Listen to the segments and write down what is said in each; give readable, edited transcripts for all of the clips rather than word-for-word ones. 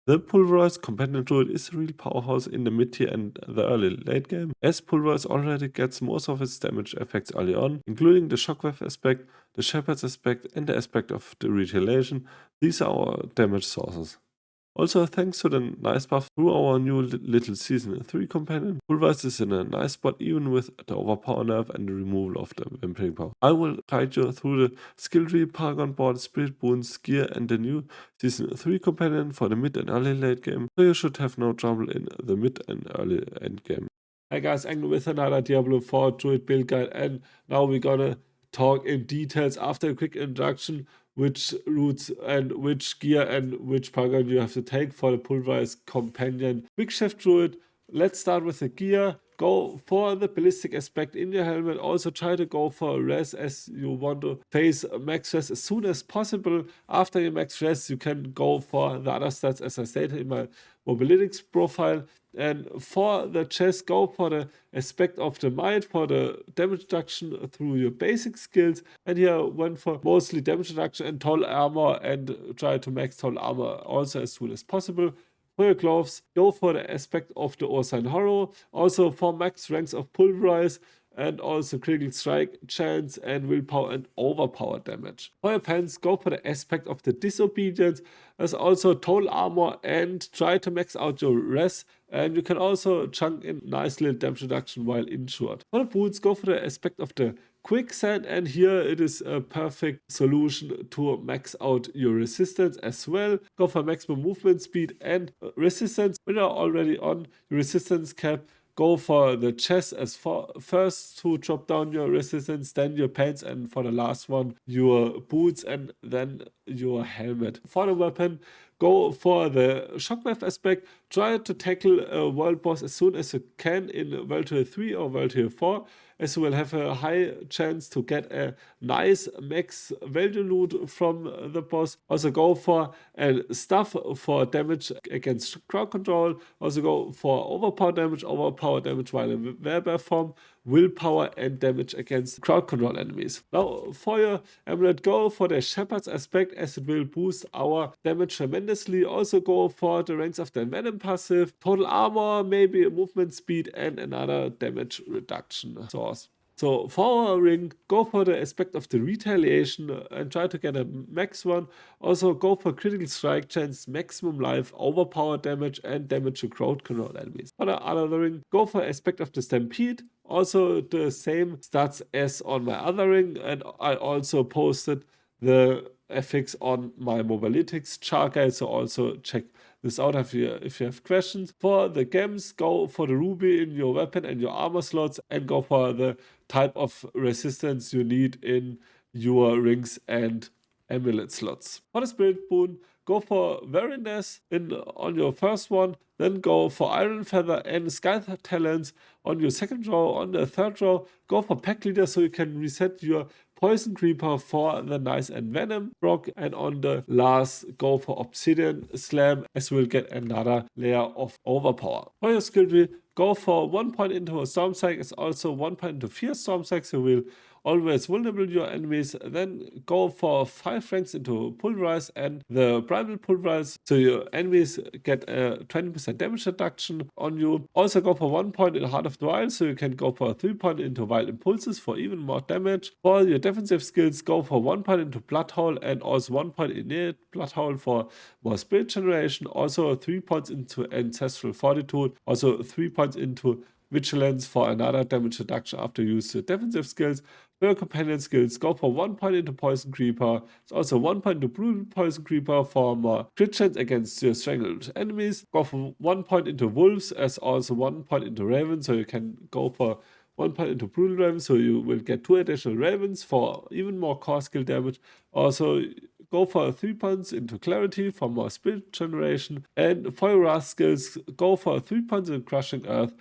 The Pulverize Companion Druid is a real powerhouse in the mid-tier and the early late game, as Pulverize already gets most of its damage effects early on, including the shockwave aspect, the sheperds aspect, and the aspect of the Retaliation. These are our damage sources. Also, thanks to the nice buff through our new little Season 3 companion, Pulverize is in a nice spot even with the Overpower nerf and the removal of the vampiric power. I will guide you through the skilltree, Paragon Board, Spirit Boons, gear, and the new Season 3 companion for the mid and early late game, so you should have no trouble in the mid and early end game. Hi guys, Angrentv with another Diablo 4 Druid build guide, and now we're gonna talk in details after a quick introduction which routes and which gear and which paragon you have to take for the Pulverize Companion Makeshift Druid. Let's start with the gear. Go for the ballistic aspect in your helmet. Also try to go for res as you want to face max res as soon as possible. After your max res, you can go for the other stats as I stated in my mobility's profile. And for the chest, go for the aspect of the might for the damage reduction through your basic skills. And here went for mostly damage reduction and tall armor, and try to max tall armor also as soon as possible. For your gloves, go for the aspect of the Orsign Horror, also for max ranks of Pulverize, and also critical strike chance and willpower and overpower damage. For your pants, go for the aspect of the disobedience, as also total armor, and try to max out your res, and you can also chunk in nice little damage reduction while insured. For the boots, go for the aspect of the quicksand, and here it is a perfect solution to max out your resistance as well. Go for maximum movement speed and resistance. When you're already on your resistance cap, go for the chest as first to drop down your resistance, then your pants, and for the last one, your boots, and then your helmet. For the weapon, go for the shockwave aspect. Try to tackle a world boss as soon as you can in World Tier 3 or World Tier 4, as you will have a high chance to get a nice max value loot from the boss. Also go for stuff for damage against crowd control. Also go for overpower damage while in werebear form, willpower, and damage against crowd control enemies. Now for your amulet, go for the shepherd's aspect, as it will boost our damage tremendously. Also go for the ranks of the venom passive, total armor, maybe a movement speed, and another damage reduction source. So for our ring, go for the aspect of the retaliation and try to get a max one. Also go for critical strike chance, maximum life, overpower damage, and damage to crowd control enemies. For the other ring, go for aspect of the stampede. Also the same stats as on my other ring, and I also posted the effects on my mobility's chart guide, so also check this out if you have questions. For the gems, go for the ruby in your weapon and your armor slots, and go for the type of resistance you need in your rings and amulet slots. For the spirit boon, go for weariness on your first one, then go for iron feather and sky talents on your second row. On the third row, go for pack leader so you can reset your poison creeper for the nice and venom proc, and on the last, go for obsidian slam, as you will get another layer of overpower. For your skill tree, go for 1 point into a storm strike, as also 1 point into fierce storm strikes. You will always vulnerable your enemies. Then go for 5 ranks into Pulverize and the primal Pulverize, so your enemies get a 20% damage reduction on you. Also go for 1 point in Heart of the Wild, so you can go for 3 point into Wild Impulses for even more damage. For your defensive skills, go for 1 point into Bloodhole and also 1 point in Bloodhole for more spirit generation. Also 3 points into Ancestral Fortitude. Also 3 points into Vigilance for another damage reduction after you use your defensive skills. For your companion skills, go for 1 point into Poison Creeper. It's also 1 point into Brutal Poison Creeper for more crit chance against your strangled enemies. Go for 1 point into Wolves, as also 1 point into Raven, so you can go for 1 point into Brutal Raven, so you will get 2 additional Ravens for even more core skill damage. Also go for 3 points into Clarity for more spirit generation. And for your Wrath skills, go for 3 points into Crushing Earth,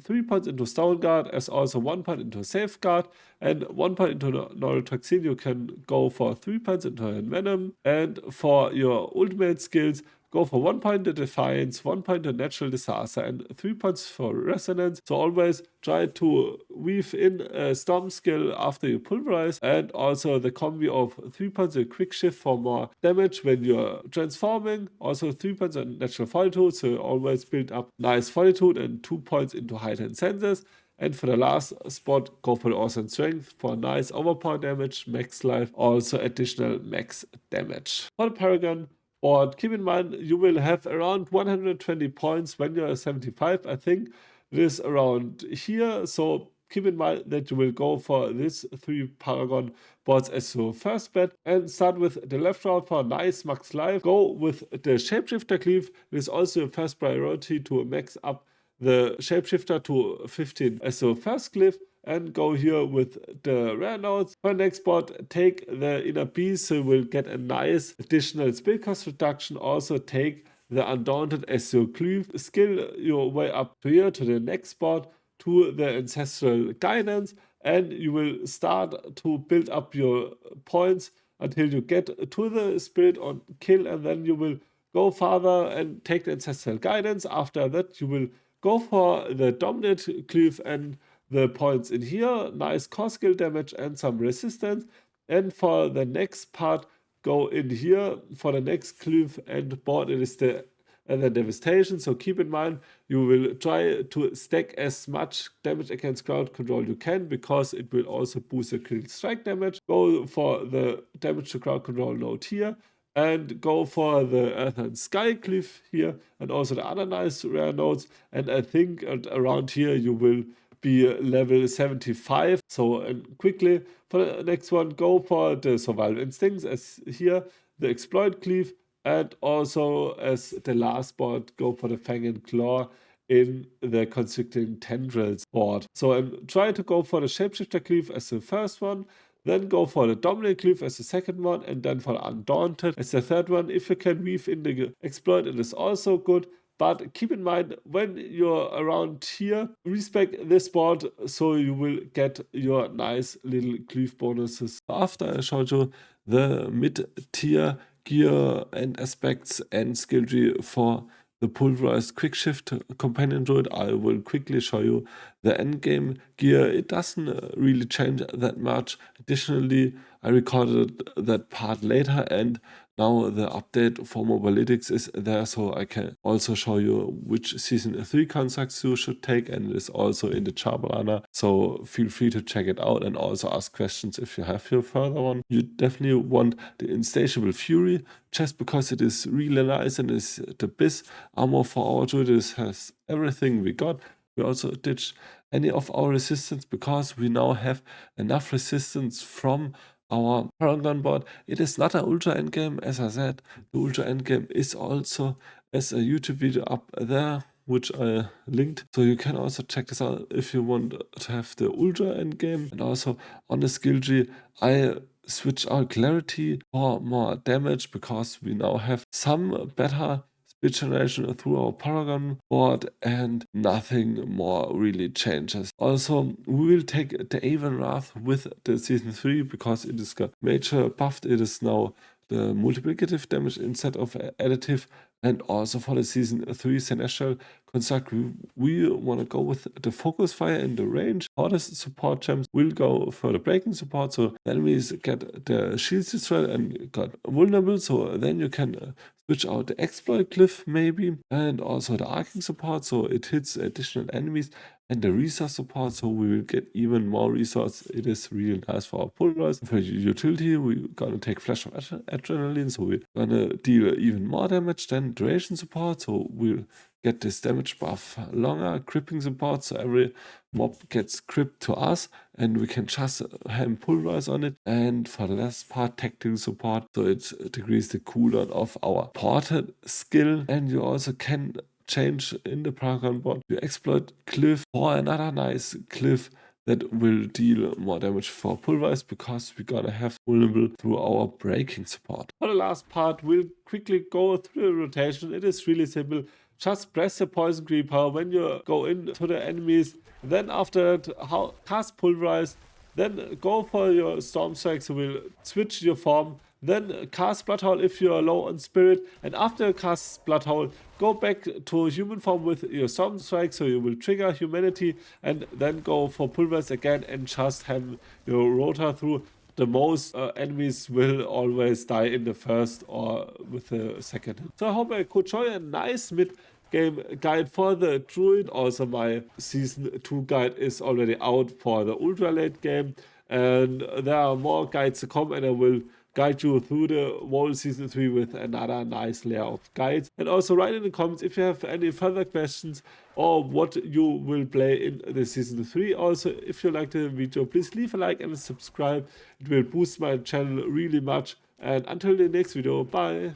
3 points into Stone Guard, as also 1 point into Safeguard, and 1 point into Neurotoxin. You can go for 3 points into Venom. And for your ultimate skills, go for 1 point to Defiance, 1 point to Natural Disaster, and 3 points for Resonance. So always try to weave in a Storm skill after you pulverize, and also the combi of 3 points of Quick Shift for more damage when you're transforming. Also 3 points on Natural Fortitude, so always build up nice Fortitude, and 2 points into Heightened Senses. And for the last spot, go for the Awesome Strength for nice overpower damage, max life, also additional max damage. For the Paragon Board, keep in mind you will have around 120 points when you're 75. I think it is around here, so keep in mind that you will go for these 3 Paragon boards as your first bet, and start with the left route for nice max life. Go with the Shapeshifter Cleave. It is also your first priority to max up the Shapeshifter to 15 as your first cliff, and go here with the rare nodes. For the next spot, take the Inner Beast, so you will get a nice additional spell cost reduction. Also take the Undaunted as your cleave. Skill your way up to here to the next spot, to the Ancestral Guidance, and you will start to build up your points until you get to the Spirit on kill, and then you will go farther and take the Ancestral Guidance. After that, you will go for the Dominate Cleave and the points in here, nice core skill damage and some resistance. And for the next part, go in here for the next cleave and board. It is the Devastation. So keep in mind, you will try to stack as much damage against crowd control you can, because it will also boost your critical strike damage. Go for the damage to crowd control node here, and go for the Earth and Sky Cliff here, and also the other nice rare nodes. And I think around here you will be level 75. So quickly for the next one, go for the Survival Instincts as here, the Exploit Cleave, and also as the last board, go for the Fang and Claw in the Constricting Tendrils board. So try to go for the Shapeshifter Cleave as the first one, then go for the Dominant Cleave as the second one, and then for the Undaunted as the third one. If you can weave in the Exploit, it is also good. But keep in mind, when you're around here, respec this board so you will get your nice little cleave bonuses. After I showed you the mid-tier gear and aspects and skill tree for the Pulverized Quick Shift Companion Druid, I will quickly show you the endgame gear. It doesn't really change that much. Additionally, I recorded that part later, and now the update for Mobalytics is there, so I can also show you which Season 3 constructs you should take, and it is also in the Charbana, so feel free to check it out and also ask questions if you have your further one. You definitely want the Insatiable Fury, just because it is really nice and is the best armor for our druid. It has everything we got. We also ditched any of our resistance because we now have enough resistance from our Paragon board. It is not an ultra endgame, as I said. The ultra endgame is also as a YouTube video up there, which I linked. So you can also check this out if you want to have the ultra endgame. And also on the skill tree, I switch out Clarity for more damage, because we now have some better speed generation through our Paragon board, and nothing more really changes. Also, we will take the Avon Wrath with the Season 3, because it is got major buffed. It is now the multiplicative damage instead of additive. And also for the Season 3 Celestial construct, we want to go with the Focus Fire in the range. For the support gems, we'll go for the breaking support, so the enemies get the shields destroyed and got vulnerable, so then you can switch out the Exploit Cliff maybe, and also the arcing support, so it hits additional enemies, and the resource support, so we will get even more resource. It is really nice for our pulverize. For utility, we're gonna take Flash of Adrenaline, so we're gonna deal even more damage. Then duration support, so we'll get this damage buff longer. Cripping support, so every mob gets cripped to us and we can just hand pulverize on it. And for the last part, tactical support, so it decreases the cooldown of our ported skill. And you also can change in the Paragon board your Exploit Cliff for another nice cliff that will deal more damage for Pulverize, because we're gonna have vulnerable through our breaking support. For the last part, we'll quickly go through the rotation. It is really simple. Just press the Poison Creeper when you go into the enemies. Then after that, cast Pulverize. Then go for your Storm Strike, so we'll switch your form then cast Bloodhowl if you are low on spirit, and after cast Bloodhowl, go back to human form with your Storm Strike, so you will trigger humanity, and then go for Pulverize again and just have your Rota through. The most enemies will always die in the first or with the second. So I hope I could show you a nice mid-game guide for the Druid. Also my Season 2 guide is already out for the ultra late game. And there are more guides to come, and I will guide you through the whole Season 3 with another nice layer of guides. And also write in the comments if you have any further questions or what you will play in the Season 3. Also, if you liked the video, please leave a like and subscribe. It will boost my channel really much. And until the next video, bye!